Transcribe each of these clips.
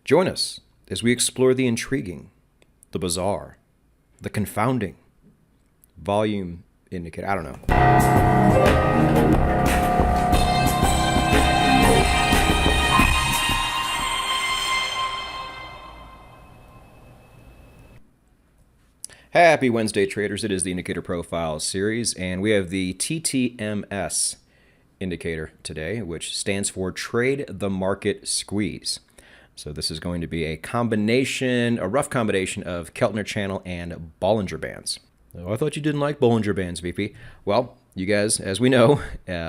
Join us as we explore the intriguing, the bizarre, the confounding volume indicator. I don't know. Happy Wednesday, traders. It is the Indicator Profile series, and we have the TTMS Indicator today, which stands for Trade the Market Squeeze. So this is going to be a rough combination of Keltner channel and Bollinger Bands. Oh, I thought you didn't like Bollinger Bands, VP. Well, you guys, as we know,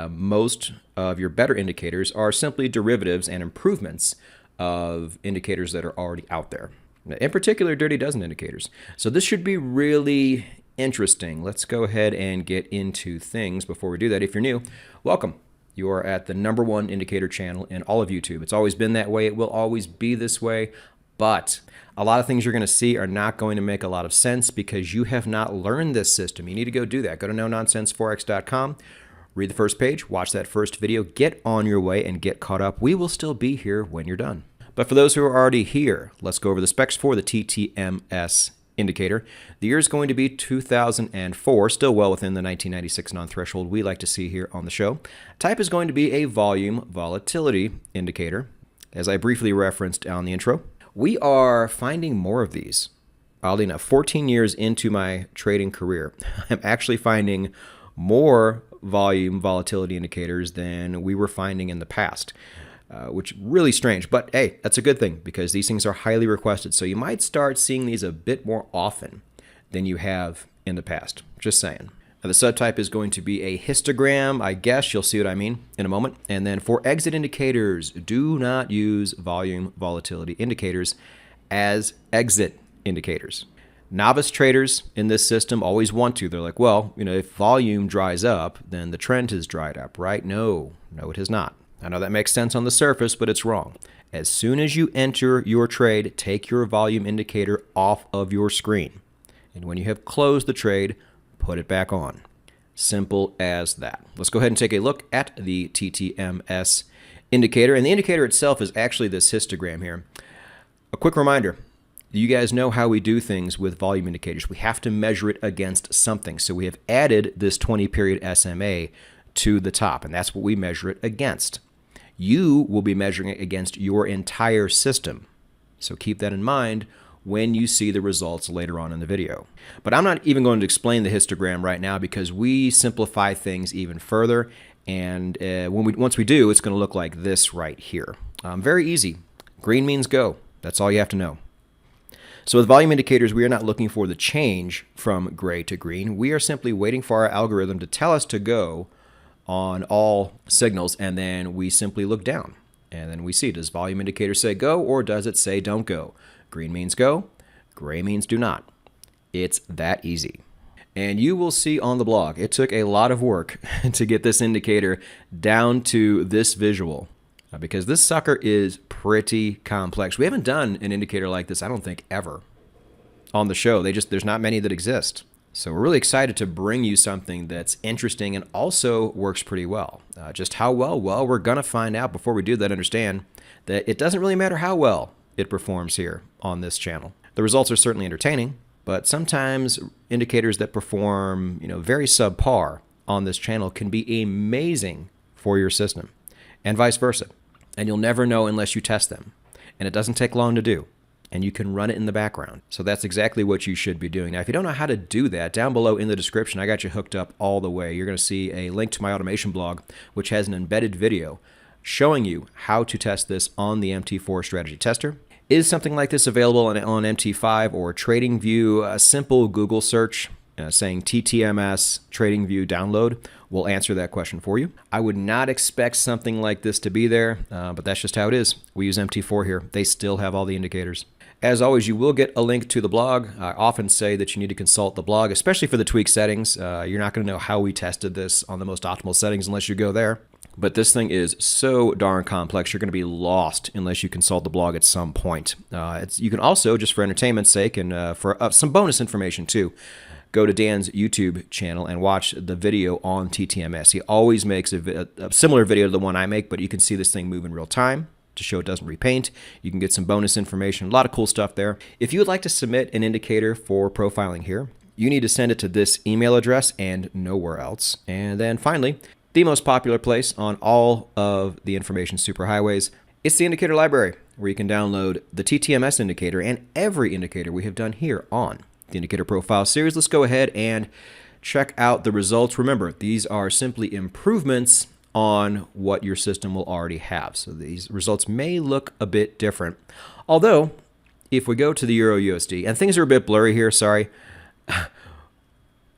most of your better indicators are simply derivatives and improvements of indicators that are already out there. In particular, Dirty Dozen indicators. So this should be really interesting. Let's go ahead and get into things. Before we do that, if you're new, welcome. You are at the #1 indicator channel in all of YouTube. It's always been that way. It will always be this way. But a lot of things you're going to see are not going to make a lot of sense because you have not learned this system. You need to go do that. Go to nononsenseforex.com, read the first page, watch that first video, get on your way, and get caught up. We will still be here when you're done. But for those who are already here, let's go over the specs for the TTMS indicator. The year is going to be 2004, still well within the 1996 non-threshold we like to see here on the show. Type is going to be a volume volatility indicator, as I briefly referenced on the intro. We are finding more of these. Oddly enough, 14 years into my trading career, I'm actually finding more volume volatility indicators than we were finding in the past. Which is really strange, but hey, that's a good thing because these things are highly requested. So you might start seeing these a bit more often than you have in the past. Just saying. Now, the subtype is going to be a histogram. I guess you'll see what I mean in a moment. And then for exit indicators, do not use volume volatility indicators as exit indicators. Novice traders in this system always want to. They're like, well, if volume dries up, then the trend has dried up, right? No, it has not. I know that makes sense on the surface, but it's wrong. As soon as you enter your trade, take your volume indicator off of your screen. And when you have closed the trade, put it back on. Simple as that. Let's go ahead and take a look at the TTMS indicator. And the indicator itself is actually this histogram here. A quick reminder. You guys know how we do things with volume indicators. We have to measure it against something. So we have added this 20-period SMA to the top, and that's what we measure it against. You will be measuring it against your entire system. So keep that in mind when you see the results later on in the video. But I'm not even going to explain the histogram right now because we simplify things even further. And once we do, it's going to look like this right here. Very easy. Green means go. That's all you have to know. So with volume indicators, we are not looking for the change from gray to green. We are simply waiting for our algorithm to tell us to go on all signals, and then we simply look down. And then we see, does volume indicator say go, or does it say don't go? Green means go, gray means do not. It's that easy. And you will see on the blog, it took a lot of work to get this indicator down to this visual, because this sucker is pretty complex. We haven't done an indicator like this, I don't think, ever on the show. There's not many that exist. So we're really excited to bring you something that's interesting and also works pretty well. Just how well? Well, we're going to find out. Before we do that, understand that it doesn't really matter how well it performs here on this channel. The results are certainly entertaining, but sometimes indicators that perform, very subpar on this channel can be amazing for your system and vice versa. And you'll never know unless you test them. And it doesn't take long to do. And you can run it in the background. So that's exactly what you should be doing. Now, if you don't know how to do that, down below in the description, I got you hooked up all the way. You're going to see a link to my automation blog, which has an embedded video showing you how to test this on the MT4 strategy tester. Is something like this available on MT5 or TradingView? A simple Google search saying TTMS TradingView download will answer that question for you. I would not expect something like this to be there, but that's just how it is. We use MT4 here. They still have all the indicators. As always, you will get a link to the blog. I often say that you need to consult the blog, especially for the tweak settings. You're not going to know how we tested this on the most optimal settings unless you go there. But this thing is so darn complex, you're going to be lost unless you consult the blog at some point. You can also, just for entertainment's sake and for some bonus information too, go to Dan's YouTube channel and watch the video on TTMS. He always makes a similar video to the one I make, but you can see this thing move in real time. to show it doesn't repaint. You can get some bonus information, a lot of cool stuff there. If you would like to submit an indicator for profiling here, you need to send it to this email address and nowhere else. And then finally, the most popular place on all of the information superhighways, it's the indicator library, where you can download the TTMS indicator and every indicator we have done here on the Indicator Profile series. Let's go ahead and check out the results. Remember, these are simply improvements on what your system will already have. So these results may look a bit different. Although, if we go to the EURUSD, and things are a bit blurry here, sorry.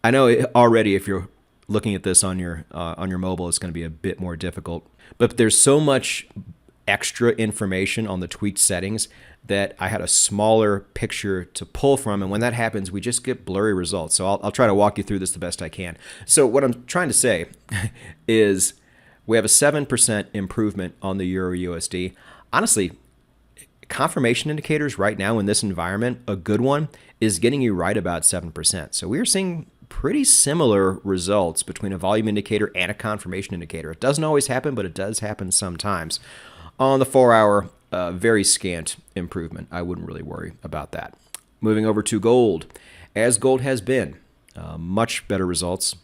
I know already if you're looking at this on your mobile, it's going to be a bit more difficult. But there's so much extra information on the tweaked settings that I had a smaller picture to pull from, and when that happens, we just get blurry results. So I'll try to walk you through this the best I can. So what I'm trying to say is we have a 7% improvement on the EURUSD. Honestly, confirmation indicators right now in this environment, a good one is getting you right about 7%. So we're seeing pretty similar results between a volume indicator and a confirmation indicator. It doesn't always happen, but it does happen sometimes. On the 4-hour, very scant improvement. I wouldn't really worry about that. Moving over to gold. As gold has been, much better results.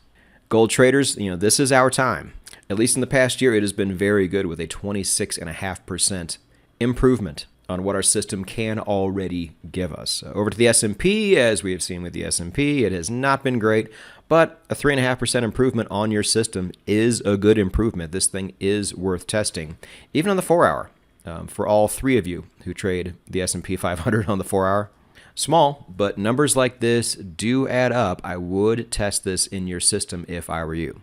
Gold traders, this is our time. At least in the past year, it has been very good with a 26.5% improvement on what our system can already give us. Over to the S&P, as we have seen with the S&P, it has not been great, but a 3.5% improvement on your system is a good improvement. This thing is worth testing. Even on the 4-hour, for all three of you who trade the S&P 500 on the 4-hour, small, but numbers like this do add up. I would test this in your system if I were you.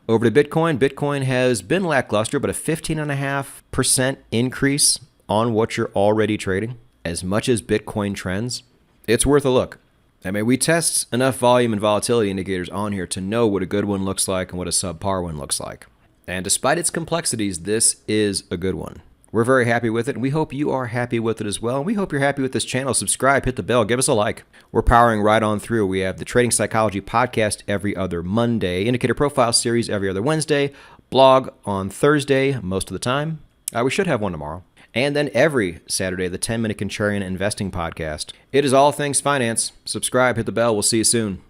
Over to Bitcoin. Bitcoin has been lackluster, but a 15.5% increase on what you're already trading. As much as Bitcoin trends, it's worth a look. I mean, we test enough volume and volatility indicators on here to know what a good one looks like and what a subpar one looks like. And despite its complexities, this is a good one. We're very happy with it, and we hope you are happy with it as well. And we hope you're happy with this channel. Subscribe, hit the bell, give us a like. We're powering right on through. We have the Trading Psychology podcast every other Monday, Indicator Profile series every other Wednesday, blog on Thursday most of the time. We should have one tomorrow. And then every Saturday, the 10-Minute Contrarian Investing Podcast. It is all things finance. Subscribe, hit the bell. We'll see you soon.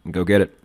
Go get it.